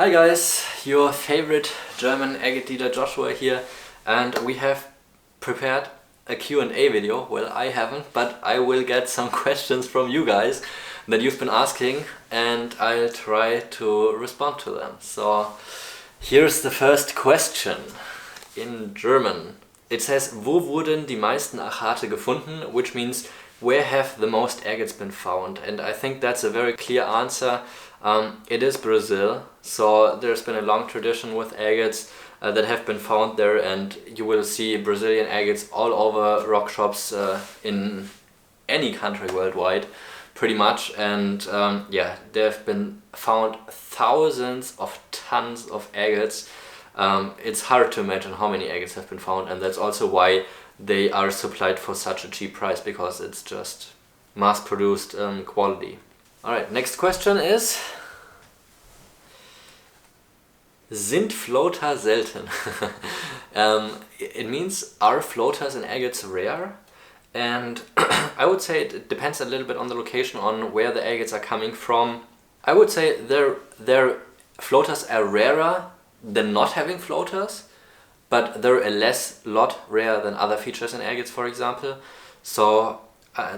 Hi guys, your favorite German agate dealer Joshua here, and we have prepared a Q&A video. Well, I haven't, but I will get some questions from you guys that you've been asking and I'll try to respond to them. So here's the first question in German. It says, wo wurden die meisten Agate gefunden? Which means, where have the most agates been found? And I think that's a very clear answer. It is Brazil, so there's been a long tradition with agates that have been found there, and you will see Brazilian agates all over rock shops in any country worldwide, pretty much. And yeah, there have been found thousands of tons of agates. It's hard to imagine how many agates have been found, and that's also why they are supplied for such a cheap price, because it's just mass-produced quality. Alright, next question is, sind Floater selten? It means, are floaters and agates rare? And I would say it depends a little bit on the location, on where the agates are coming from. I would say their floaters are rarer than not having floaters, but they're a lot rarer than other features in agates, for example. So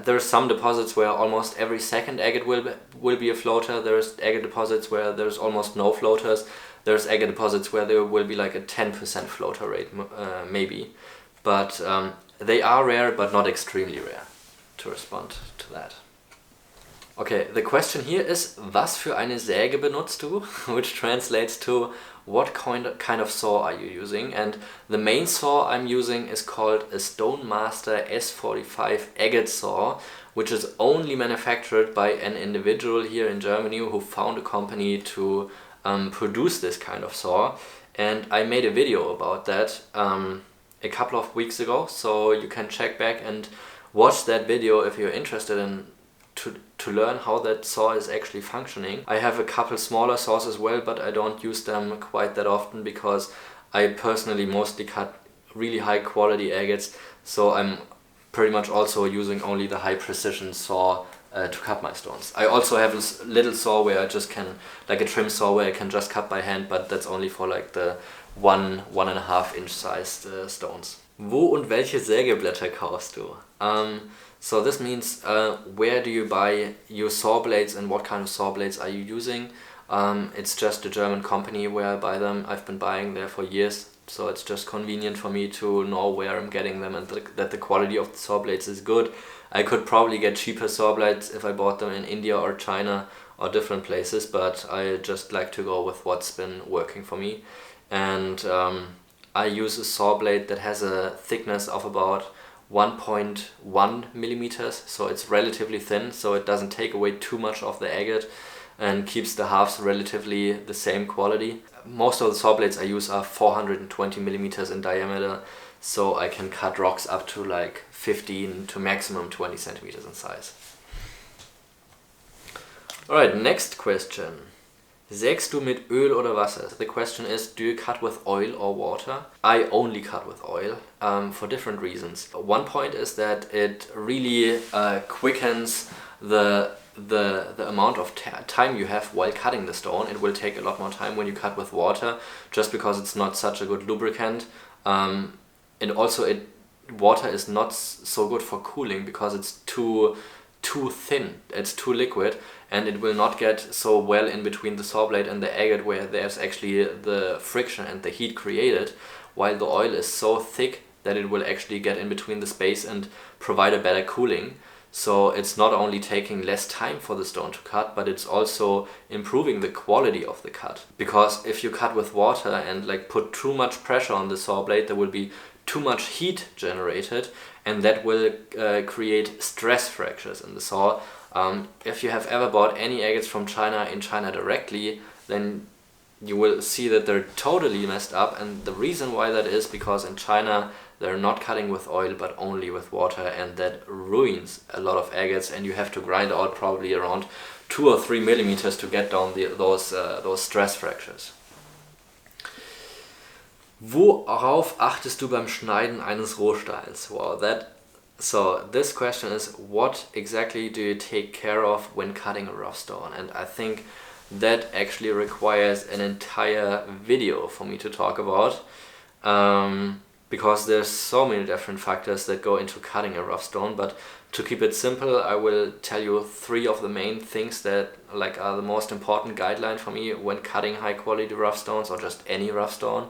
there are some deposits where almost every second agate will be a floater. There's agate deposits where there's almost no floaters. There's agate deposits where there will be like a 10% floater rate, maybe. But they are rare, but not extremely rare, to respond to that. Okay, the question here is, was für eine Säge benutzt du? Which translates to, what kind of saw are you using? And the main saw I'm using is called a Stonemaster S45 agate saw, which is only manufactured by an individual here in Germany who found a company to produce this kind of saw. And I made a video about that a couple of weeks ago, so you can check back and watch that video if you're interested in to learn how that saw is actually functioning. I have a couple smaller saws as well, but I don't use them quite that often because I personally mostly cut really high quality agates, so I'm pretty much also using only the high precision saw to cut my stones. I also have a little saw where I just can, like a trim saw where I can just cut by hand, but that's only for like the 1.5 inch sized stones. Wo und welche Sägeblätter kaufst du? So this means, where do you buy your saw blades and what kind of saw blades are you using? It's just a German company where I buy them. I've been buying there for years, so it's just convenient for me to know where I'm getting them and that the quality of the saw blades is good. I could probably get cheaper saw blades if I bought them in India or China or different places, but I just like to go with what's been working for me. And I use a saw blade that has a thickness of about 1.1 millimeters, so it's relatively thin, so it doesn't take away too much of the agate and keeps the halves relatively the same quality. Most of the saw blades I use are 420 millimeters in diameter, so I can cut rocks up to like 15 to maximum 20 centimeters in size. Alright, next question. Sägst du mit Öl oder Wasser? The question is, do you cut with oil or water? I only cut with oil for different reasons. One point is that it really quickens the amount of time you have while cutting the stone. It will take a lot more time when you cut with water, just because it's not such a good lubricant. And also water is not so good for cooling because it's too thin, it's too liquid, and it will not get so well in between the saw blade and the agate where there's actually the friction and the heat created, while the oil is so thick that it will actually get in between the space and provide a better cooling. So it's not only taking less time for the stone to cut, but it's also improving the quality of the cut. Because if you cut with water and like put too much pressure on the saw blade, there will be too much heat generated, and that will create stress fractures in the saw. If you have ever bought any agates from China in China directly, then you will see that they're totally messed up, and the reason why that is because in China they're not cutting with oil but only with water, and that ruins a lot of agates, and you have to grind out probably around 2 or 3 millimeters to get down those stress fractures. Worauf achtest du beim Schneiden eines Rohsteins? Wow, so this question is, what exactly do you take care of when cutting a rough stone? And I think that actually requires an entire video for me to talk about, because there's so many different factors that go into cutting a rough stone. But to keep it simple, I will tell you 3 of the main things that like are the most important guideline for me when cutting high quality rough stones, or just any rough stone.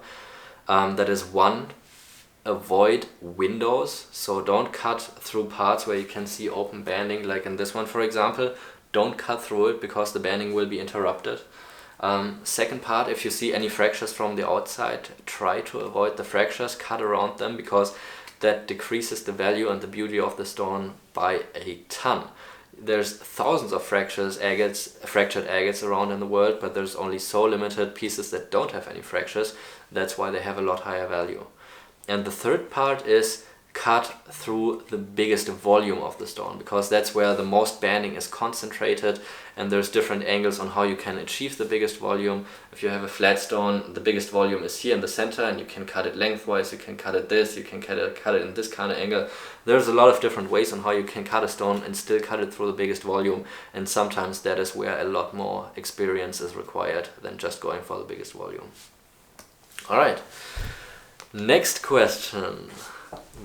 That is 1, avoid windows. So don't cut through parts where you can see open banding, like in this one for example. Don't cut through it because the banding will be interrupted. Second part, if you see any fractures from the outside, try to avoid the fractures, cut around them, because that decreases the value and the beauty of the stone by a ton. There's thousands of fractured agates around in the world, but there's only so limited pieces that don't have any fractures. That's why they have a lot higher value. And the third part is cut through the biggest volume of the stone, because that's where the most banding is concentrated, and there's different angles on how you can achieve the biggest volume. If you have a flat stone, the biggest volume is here in the center, and you can cut it lengthwise, you can cut it this, you can cut it in this kind of angle. There's a lot of different ways on how you can cut a stone and still cut it through the biggest volume, and sometimes that is where a lot more experience is required than just going for the biggest volume. Alright, next question.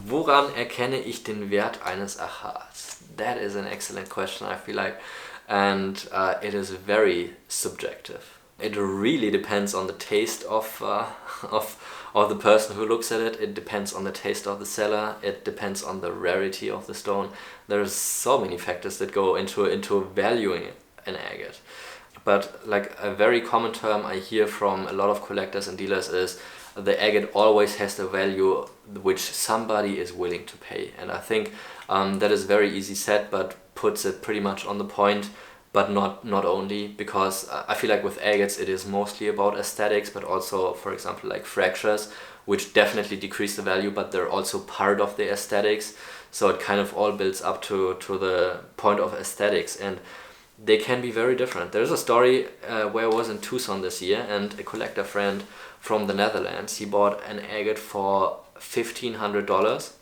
Woran erkenne ich den Wert eines Agats? That is an excellent question, I feel like, and it is very subjective. It really depends on the taste of the person who looks at it. It depends on the taste of the seller. It depends on the rarity of the stone. There's so many factors that go into valuing an agate. But like a very common term I hear from a lot of collectors and dealers is the agate always has the value which somebody is willing to pay. And I think that is very easy said, but puts it pretty much on the point, but not only, because I feel like with agates it is mostly about aesthetics, but also, for example, like fractures, which definitely decrease the value, but they're also part of the aesthetics. So it kind of all builds up to the point of aesthetics, and they can be very different. There's a story where I was in Tucson this year, and a collector friend from the Netherlands, he bought an agate for $1,500.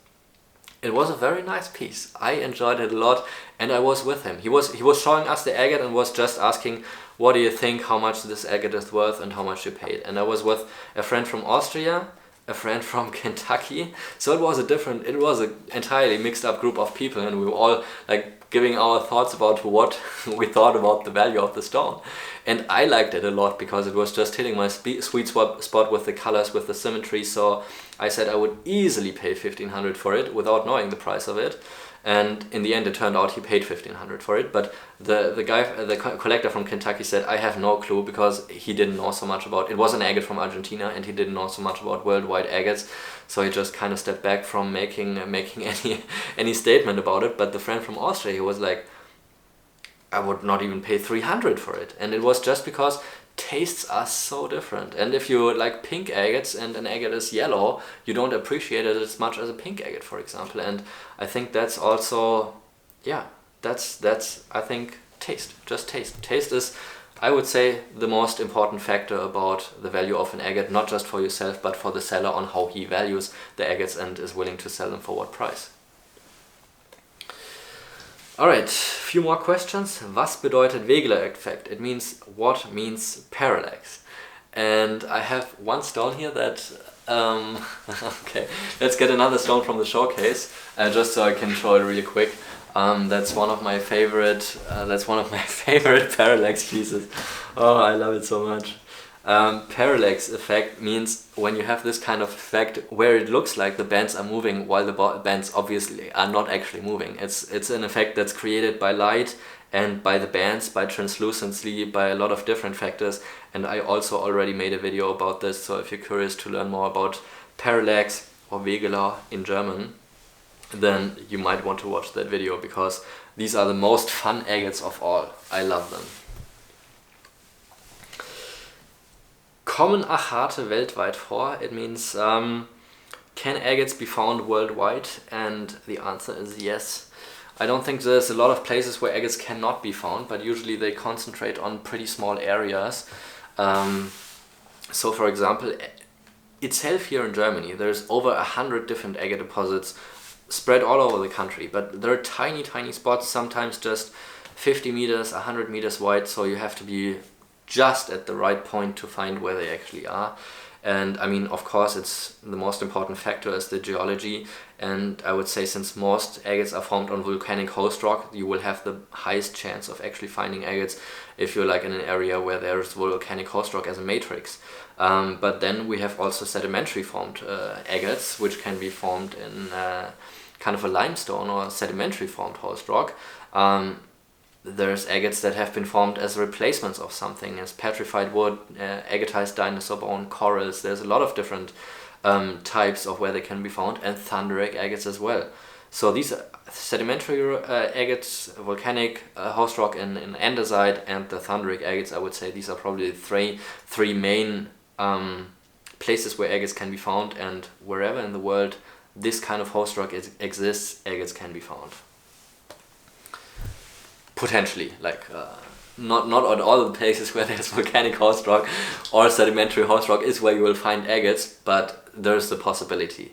It was a very nice piece. I enjoyed it a lot, and I was with him. He was showing us the agate and was just asking, what do you think, how much this agate is worth and how much you paid? And I was with a friend from Austria, a friend from Kentucky, so it was an entirely mixed up group of people, and we were all like giving our thoughts about what we thought about the value of the stone. And I liked it a lot because it was just hitting my sweet spot with the colors, with the symmetry. So I said I would easily pay $1,500 for it without knowing the price of it. And in the end it turned out he paid $1,500 for it. But the collector from Kentucky said, I have no clue, because he didn't know so much about it. It was an agate from Argentina, and he didn't know so much about worldwide agates. So he just kind of stepped back from making any statement about it. But the friend from Austria, he was like, I would not even pay $300 for it. And it was just because tastes are so different. And if you like pink agates and an agate is yellow, you don't appreciate it as much as a pink agate, for example. And I think that's also, yeah, that's I think taste, just taste. Taste is, I would say, the most important factor about the value of an agate, not just for yourself, but for the seller, on how he values the agates and is willing to sell them for what price. Alright, few more questions. Was bedeutet Wegeler-Effekt? It means, what means parallax? And I have one stone here that, okay, let's get another stone from the showcase, just so I can show it really quick. That's one of my favorite parallax pieces. Oh, I love it so much. Parallax effect means when you have this kind of effect where it looks like the bands are moving while the bands obviously are not actually moving. It's an effect that's created by light and by the bands, by translucency, by a lot of different factors. And I also already made a video about this, so if you're curious to learn more about parallax, or Wegeler in German, then you might want to watch that video, because these are the most fun agates of all. I love them. Kommen Agate weltweit vor? It means, can agates be found worldwide? And the answer is yes. I don't think there's a lot of places where agates cannot be found, but usually they concentrate on pretty small areas. So for example, itself here in Germany, there's over 100 different agate deposits spread all over the country, but there are tiny spots, sometimes just 50 meters, 100 meters wide, so you have to be just at the right point to find where they actually are. And I mean, of course, it's the most important factor is the geology. And I would say since most agates are formed on volcanic host rock, you will have the highest chance of actually finding agates if you're like in an area where there's volcanic host rock as a matrix. But then we have also sedimentary formed agates, which can be formed in kind of a limestone or sedimentary formed host rock. There's agates that have been formed as replacements of something, as petrified wood, agatized dinosaur bone, corals. There's a lot of different types of where they can be found, and thunderic agates as well. So these sedimentary agates, volcanic host rock in andesite, and the thunderic agates, I would say these are probably the three main places where agates can be found, and wherever in the world this kind of host rock exists, agates can be found. Potentially, like not on all the places where there's volcanic host rock or sedimentary host rock is where you will find agates, but there's the possibility.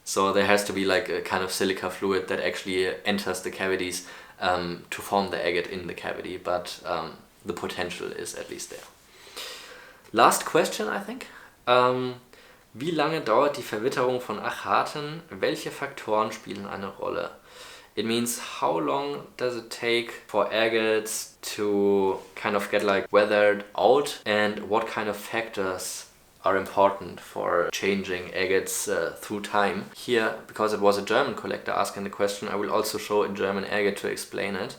So there has to be like a kind of silica fluid that actually enters the cavities to form the agate in the cavity, but the potential is at least there. Last question, I think. Wie lange dauert die Verwitterung von Agaten? Welche Faktoren spielen eine Rolle? It means how long does it take for agates to kind of get like weathered out, and what kind of factors are important for changing agates through time. Here, because it was a German collector asking the question, I will also show a German agate to explain it.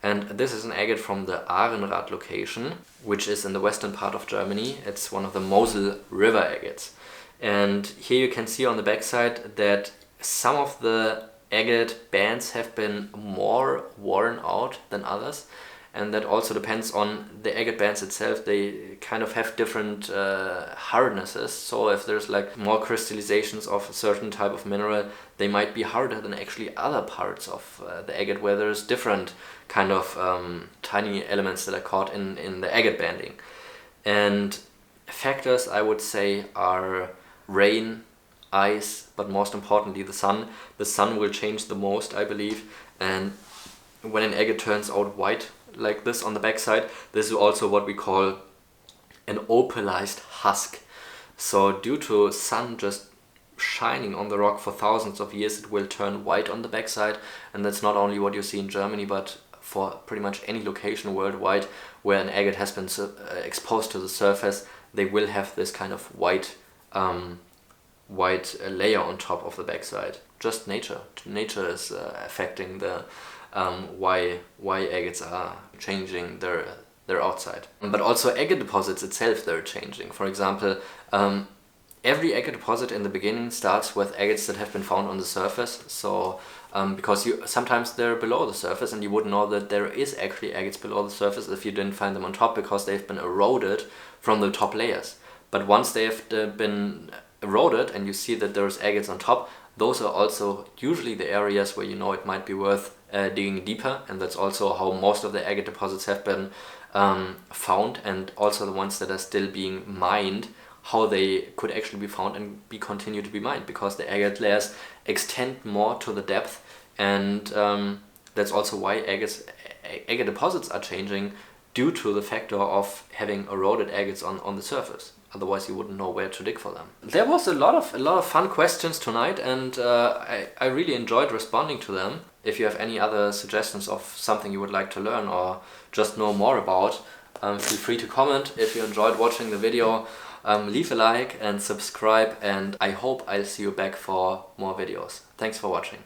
And this is an agate from the Ahrenrad location, which is in the western part of Germany. It's one of the Mosel River agates. And here you can see on the backside that some of the agate bands have been more worn out than others, and that also depends on the agate bands itself. They kind of have different hardnesses, so if there's like more crystallizations of a certain type of mineral, they might be harder than actually other parts of the agate where there's different kind of tiny elements that are caught in the agate banding. And factors I would say are rain, ice, but most importantly the sun. The sun will change the most, I believe, and when an agate turns out white like this on the backside, this is also what we call an opalized husk. So due to sun just shining on the rock for thousands of years, it will turn white on the backside, and that's not only what you see in Germany, but for pretty much any location worldwide where an agate has been exposed to the surface, they will have this kind of white layer on top of the backside. Just nature. Nature is affecting the why agates are changing their outside. But also agate deposits itself, they're changing. For example, every agate deposit in the beginning starts with agates that have been found on the surface. So because sometimes they're below the surface, and you wouldn't know that there is actually agates below the surface if you didn't find them on top, because they've been eroded from the top layers. But once they have been eroded and you see that there's agates on top, those are also usually the areas where you know it might be worth digging deeper, and that's also how most of the agate deposits have been found, and also the ones that are still being mined, how they could actually be found and continue to be mined, because the agate layers extend more to the depth, and that's also why agate deposits are changing, due to the factor of having eroded agates on the surface. Otherwise you wouldn't know where to dig for them. There was a lot of fun questions tonight, and I really enjoyed responding to them. If you have any other suggestions of something you would like to learn or just know more about, feel free to comment. If you enjoyed watching the video, leave a like and subscribe, and I hope I'll see you back for more videos. Thanks for watching.